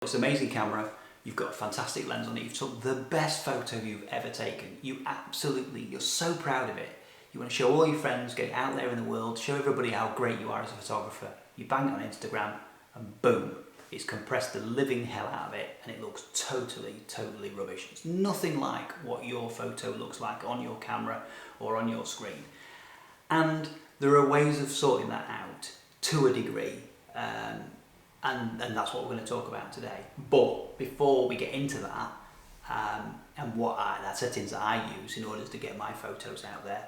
It's an amazing camera, you've got a fantastic lens on it, you've took the best photo you've ever taken. You're so proud of it. You want to show all your friends, get it out there in the world, show everybody how great you are as a photographer. You bang it on Instagram and boom, it's compressed the living hell out of it and it looks totally rubbish. It's nothing like what your photo looks like on your camera or on your screen. And there are ways of sorting that out to a degree. And that's what we're going to talk about today. But before we get into that, and the settings that I use in order to get my photos out there,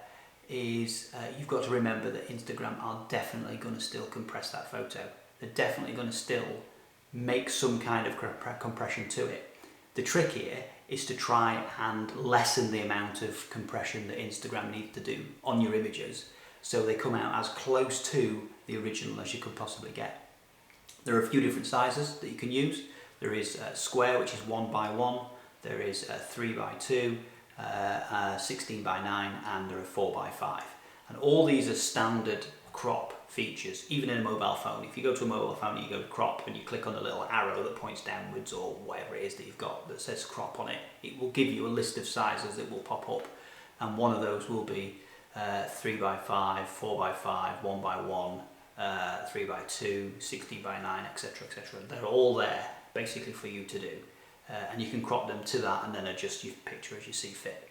is you've got to remember that Instagram are definitely going to still compress that photo. They're definitely going to still make some kind of compression to it. The trick here is to try and lessen the amount of compression that Instagram needs to do on your images so they come out as close to the original as you could possibly get. There are a few different sizes that you can use. There is a square, which is 1x1. There is a 3x2, 16x9, and there are 4x5. And all these are standard crop features, even in a mobile phone. If you go to a mobile phone and you go to crop and you click on the little arrow that points downwards or whatever it is that you've got that says crop on it, it will give you a list of sizes that will pop up. And one of those will be 3x5, 4x5, 1x1, 3x2, 16x9, etc, etc. They're all there basically for you to do, and you can crop them to that and then adjust your picture as you see fit.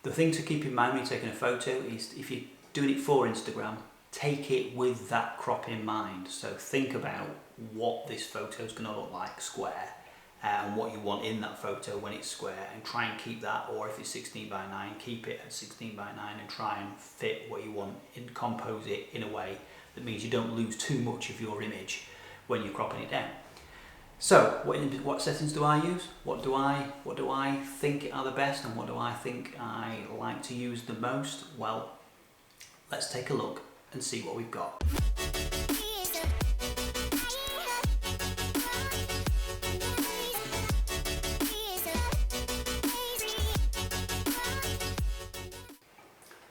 The thing to keep in mind when you're taking a photo is if you're doing it for Instagram, take it with that crop in mind. So think about what this photo is going to look like square and what you want in that photo when it's square, and try and keep that, or if it's 16x9, keep it at 16x9 and try and fit what you want and compose it in a way that means you don't lose too much of your image when you're cropping it down. So what settings do I use? What do I think are the best, and what do I think I like to use the most? Well, let's take a look and see what we've got.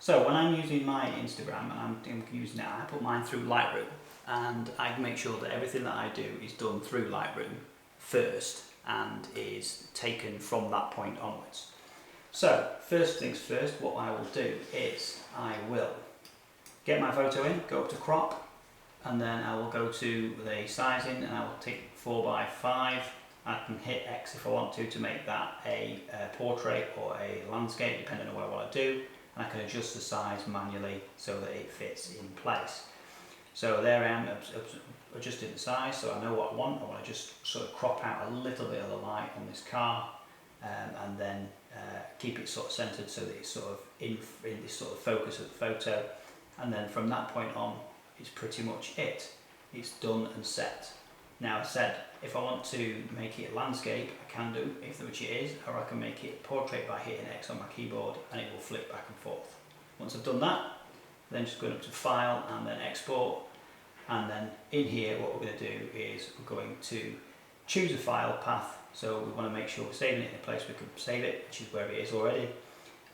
So when I'm using my Instagram, and I'm using it, I put mine through Lightroom, and I make sure that everything that I do is done through Lightroom first and is taken from that point onwards. So first things first, what I will do is I will get my photo in, go up to crop, and then I will go to the sizing and I will take 4x5. I can hit X if I want to make that a portrait or a landscape, depending on what I want to do. And I can adjust the size manually so that it fits in place. So there I am, adjusting the size, so I know what I want. I want to just sort of crop out a little bit of the light on this car, and then keep it sort of centered so that it's sort of in this sort of focus of the photo. And then from that point on, it's pretty much it. It's done and set. Now, I said if I want to make it a landscape, I can do, which it is, or I can make it portrait by hitting X on my keyboard and it will flip back and forth. Once I've done that, then just going up to File and then Export, and then in here what we're going to do is we're going to choose a file path. So we want to make sure we're saving it in a place we can save it, which is where it is already.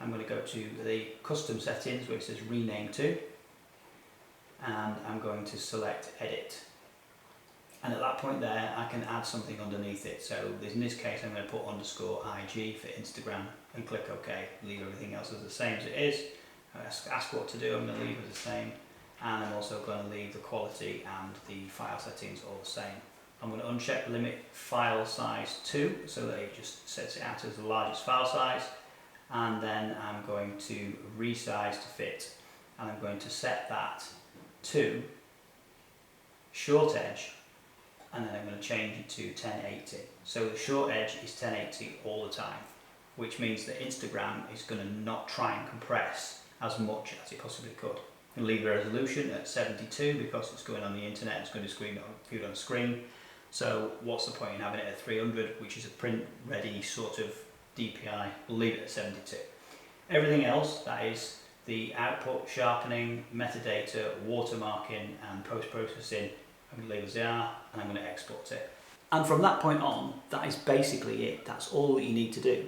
I'm going to go to the custom settings where it says rename to, and I'm going to select edit. And at that point there, I can add something underneath it. So in this case, I'm going to put _IG for Instagram and click OK. Leave everything else as the same as it is. Ask what to do, I'm going to leave it the same. And I'm also going to leave the quality and the file settings all the same. I'm going to uncheck limit file size to, so that it just sets it out as the largest file size. And then I'm going to resize to fit. And I'm going to set that to short edge. And then I'm going to change it to 1080. So the short edge is 1080 all the time, which means that Instagram is going to not try and compress as much as it possibly could. And leave the resolution at 72 because it's going on the internet, it's going to be viewed on screen. So what's the point in having it at 300, which is a print ready sort of DPI? We'll leave it at 72. Everything else, that is the output, sharpening, metadata, watermarking and post-processing, I'm going to leave as they are, and I'm going to export it. And from that point on, that is basically it. That's all that you need to do.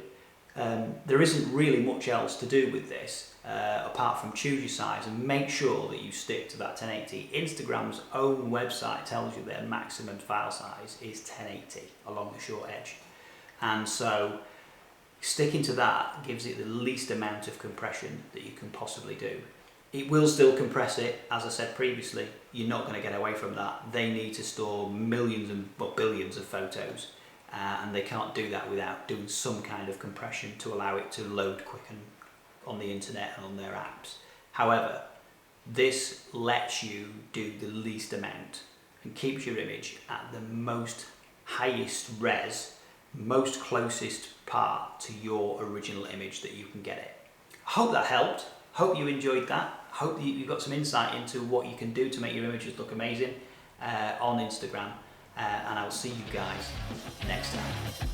There isn't really much else to do with this apart from choose your size and make sure that you stick to that 1080. Instagram's own website tells you their maximum file size is 1080 along the short edge, and so sticking to that gives it the least amount of compression that you can possibly do. It will still compress it, as I said previously. You're not going to get away from that. They need to store millions and billions of photos, and they can't do that without doing some kind of compression to allow it to load quick on the internet and on their apps. However, this lets you do the least amount and keeps your image at the most highest res, most closest part to your original image that you can get it. I hope that helped. Hope you enjoyed that. Hope that you got some insight into what you can do to make your images look amazing on Instagram. And I'll see you guys next time.